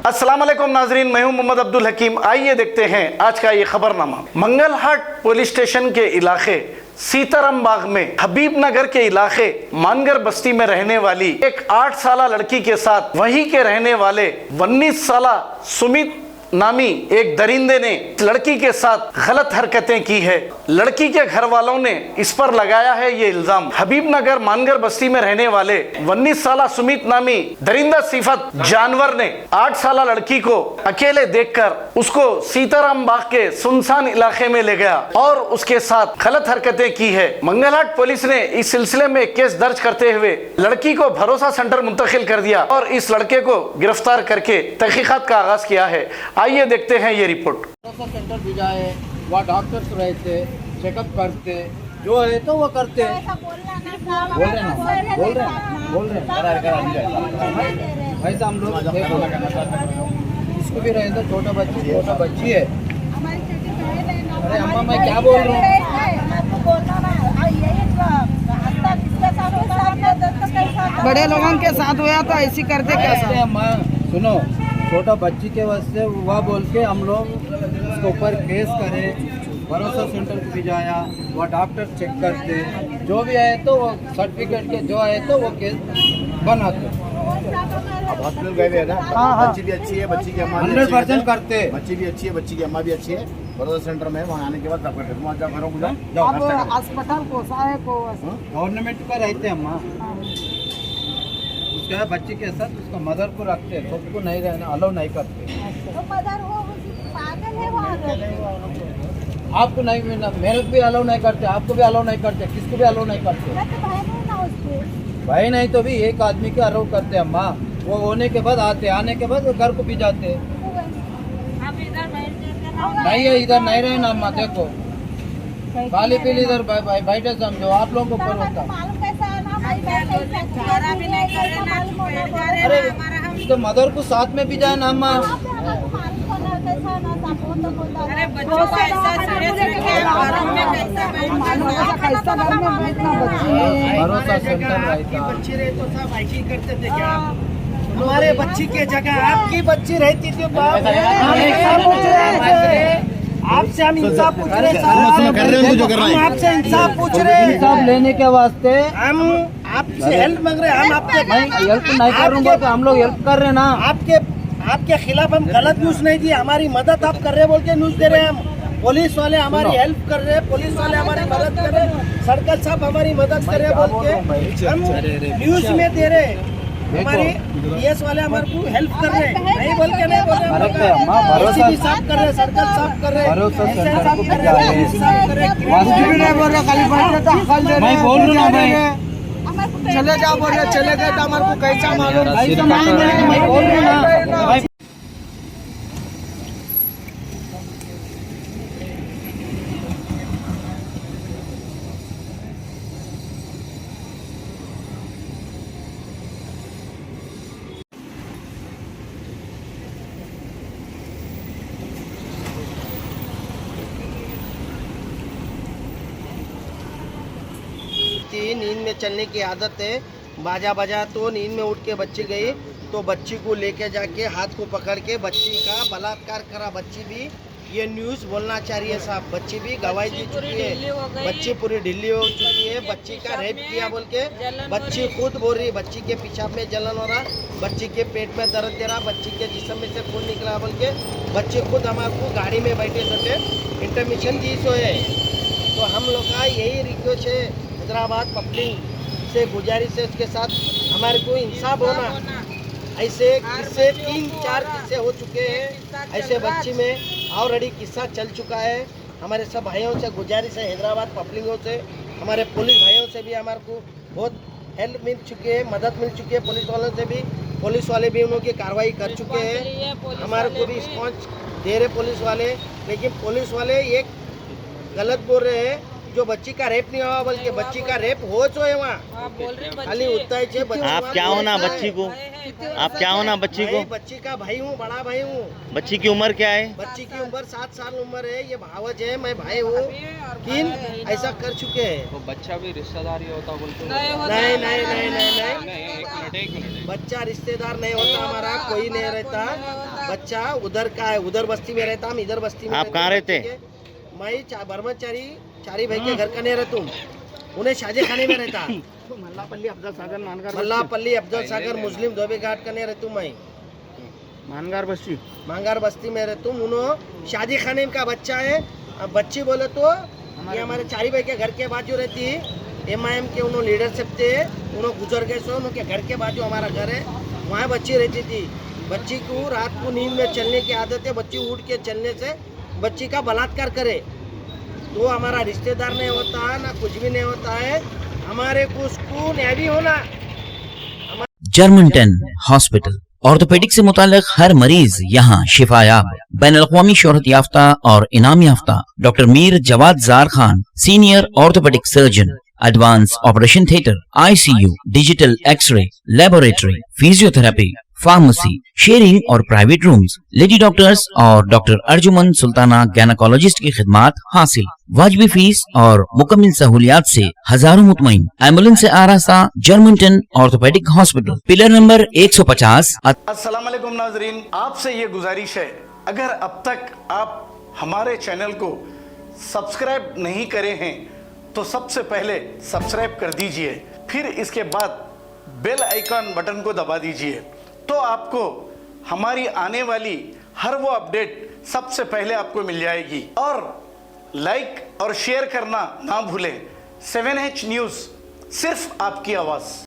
अस्सलाम वालेकुम नाजरीन, मैं हूं मोहम्मद अब्दुल हकीम। आइए देखते हैं आज का ये खबरनामा। मंगलहाट पुलिस स्टेशन के इलाके सीताराम बाग में हबीब नगर के इलाके मानगर बस्ती में रहने वाली एक 8 साला लड़की के साथ वहीं के रहने वाले 19 साला सुमित नामी एक दरिंदे ने लड़की के साथ गलत हरकतें की है। लड़की के घर वालों ने इस पर लगाया है ये इल्जाम। हबीब नगर मानगर बस्ती में रहने वाले 19 साला सुमित नामी दरिंदा सिफत जानवर ने 8 साला लड़की को अकेले देखकर उसको सीताराम बाग के सुनसान इलाके में ले गया और उसके साथ गलत हरकतें की है। मंगलहाट पुलिस ने इस सिलसिले में केस दर्ज करते हुए लड़की को भरोसा सेंटर मुंतकिल कर दिया और इस लड़के को गिरफ्तार करके तहकीकात का आगाज किया है। आइए देखते हैं ये रिपोर्ट। भरोसा सेंटर भी जाए, वहाँ डॉक्टर्स रहते, चेकअप करते, जो है तो वो करते। बोल रहे ऐसा हम लोग इसको भी रहे तो छोटा बच्ची है। अरे अम्मा मैं क्या बोल रहा हूँ, बड़े लोगों के साथ हुआ तो ऐसी करते कैसे? अम्मा सुनो, छोटा बच्ची के वास्ते वह बोल के हम लोग उसके ऊपर केस करें, भरोसा सेंटर भी जाया, वह डॉक्टर चेक करते, जो भी है तो वो सर्टिफिकेट के जो है तो वो केस बनाते। अब हॉस्पिटल गए हुए हैं ना, बच्ची भी अच्छी है, बच्ची की अम्मा 100% करते। बच्ची भी अच्छी है, बच्ची की अम्मा भी अच्छी है। भरोसा सेंटर में वहाँ आने के बाद आपका फिर वहाँ घरों को अब अस्पताल को साहे को गवर्नमेंट का रहते अम्मा, उसका बच्ची के साथ उसका मदर को रखते हैं, सबको नहीं रहना अलाउ नहीं करते। तो मदर हो पागल है वो। आपको नहीं मिलना, मेरे को भी अलाउ नहीं करते, आपको भी अलाउ नहीं करते, किसको भी अलाउ नहीं करते। भाई नहीं तो भी एक आदमी के अलाउ करते अम्मा। वो होने के बाद आने के बाद वो घर को भी जाते। नहीं है इधर नहीं रहना अम्मा, देखो खाली पीली इधर बैठे समझो, आप लोगों को ऊपर होता। अरे तो मदर को साथ में भी जाए ना अम्मा। भरोसा सेंटर बच्ची रहे तो सब ऐसी करते थे क्या? हमारे बच्ची के जगह आपकी बच्ची रहती थी। आपसे हम इंसाफ पूछ रहे हैं, हम आपसे इंसाफ पूछ रहे हैं। इंसाफ लेने के वास्ते हम आपसे हेल्प मांग रहे हैं। हम आपके हेल्प नहीं करूँगा तो हम लोग हेल्प कर रहे हैं ना। आपके खिलाफ हम गलत न्यूज नहीं दी, हमारी मदद आप कर रहे बोल के न्यूज दे रहे हैं। हम पुलिस वाले हमारी हेल्प कर रहे हैं, पुलिस वाले हमारी मदद कर रहे हैं, सर्कल साहब हमारी मदद कर रहे बोल के हम न्यूज में दे रहे हैं। हमारे पीएस वाले हमारे को हेल्प कर रहे हैं, नहीं बोल के नहीं बोल रहे हैं। भरोसा साफ कर रहे हैं, सर्कल साफ कर रहे हैं, भरोसा सेंटर साफ कर रहे हैं, साफ कर रहे हैं। मैं बोल रहा हूँ भाई, चले जाओ बोल रहे, चले गए तो हमारे को कैसा मालूम? मैं बोल रहा हूँ ना भाई। नींद में चलने की आदत है, बाजा बजा तो नींद में उठ के बच्ची गई तो बच्ची को लेके जाके हाथ को पकड़ के बच्ची का बलात्कार करा। बच्ची भी ये न्यूज़ बोलना चाहिए साहब, बच्ची भी गवाही दे चुकी है, बच्ची पूरी ढीली हो चुकी है, बच्ची का रेप किया बोल के बच्ची खुद बोल रही, बच्ची के पेशाब में जलन हो रहा, बच्ची के पेट में दर्द दे रहा, बच्ची के जिस्म में से खून निकला बोल के बच्ची खुद हमारे को गाड़ी में बैठे सके इंटरमिशन दी सो है। तो हम लोग का यही रिक्वेस्ट है, हैदराबाद पब्लिक से गुजारिश है, इसके साथ हमारे को इंसाफ होना। ऐसे किस्से 3-4 किस्से हो चुके हैं, ऐसे बच्ची में ऑलरेडी किस्सा चल चुका है। हमारे सब भाइयों से गुजारिश है, हैदराबाद पब्लिकों से, हमारे पुलिस भाइयों से भी हमारे को बहुत हेल्प मिल चुकी है, मदद मिल चुकी है। पुलिस वालों से भी, पुलिस वाले भी उनकी कार्रवाई कर चुके हैं, हमारे को भी रिस्पॉन्स दे रहे पुलिस वाले। लेकिन पुलिस वाले एक गलत बोल रहे हैं, जो बच्ची का रेप नहीं हुआ बल्कि बच्ची का रेप हो जो है वहाँ खाली उतना ही चाहिए बच्ची आप वहाँ क्या बोल होना रहा है। बच्ची को? आप क्या होना बच्ची को? मैं बच्ची का भाई हूँ, बड़ा भाई हूँ। बच्ची की उम्र क्या है? बच्ची की उम्र 7 साल उम्र है, ये भावज है, मैं भाई हूँ। किन ऐसा कर चुके हैं। तो बच्चा भी रिश्तेदार ही होता बोलते नहीं नहीं नहीं नहीं नहीं, बच्चा रिश्तेदार नहीं होता हमारा, कोई नहीं रहता। बच्चा उधर का है, उधर बस्ती में रहता, हम इधर बस्ती में आप कहाँ रहते? मैं ब्रह्मचारी चारी भाई के घर का नहीं रहता हूँ, उन्हें शादी खाने में रहता। मल्लापल्ली अफजल सागर मल्लापल्ली अफजल सागर मुस्लिम धोबी घाट का नहीं रहता हूँ मैं, मांगार बस्ती में रहता हूँ। उन्होंने शादी खाने का बच्चा है। अब बच्ची बोले तो ये हमारे चारी भाई के घर के बाजू रहती है, MIM के उन्होंने लीडरशिप थे, उन्होंने गुजर गए सो उनके घर के बाजू हमारा घर है, वहाँ बच्ची रहती थी। बच्ची को रात को नींद में चलने की आदत है, बच्ची उठ के चलने से बच्ची का बलात्कार करे तो हमारा रिश्तेदार नहीं होता ना कुछ भी नहीं होता है, हमारे को उसको न्याय भी होना। जर्मनटन हॉस्पिटल ऑर्थोपेडिक से मुतालिक हर मरीज यहाँ शिफायाब। बैनुल-अक़वामी शोहरत याफ्ता और इनाम याफ्ता doctor Mir Jawad Zar Khan, senior orthopaedic surgeon, advance operation theatre, ICU, digital x ray, laboratory, physiotherapy, pharmacy, sharing और प्राइवेट रूम्स, लेडी डॉक्टर्स और डॉक्टर अर्जुमन सुल्ताना गैनाकोलॉजिस्ट की खिदमात हासिल। वाजबी फीस और मुकम्मल सहूलियात से हजारों मुतमईन। एम्बुलेंस से आरास्ता Germantown orthopaedic hospital, pillar number 150। अस्सलाम वालेकुम नाजरीन, आपसे ये गुजारिश है, अगर अब तक आप हमारे चैनल को सब्सक्राइब नहीं करे हैं तो सबसे पहले सब्सक्राइब कर दीजिए, फिर इसके बाद बेल आइकन बटन को दबा दीजिए, तो आपको हमारी आने वाली हर वो अपडेट सबसे पहले आपको मिल जाएगी। और लाइक और शेयर करना ना भूलें। 7H न्यूज़, सिर्फ आपकी आवाज़।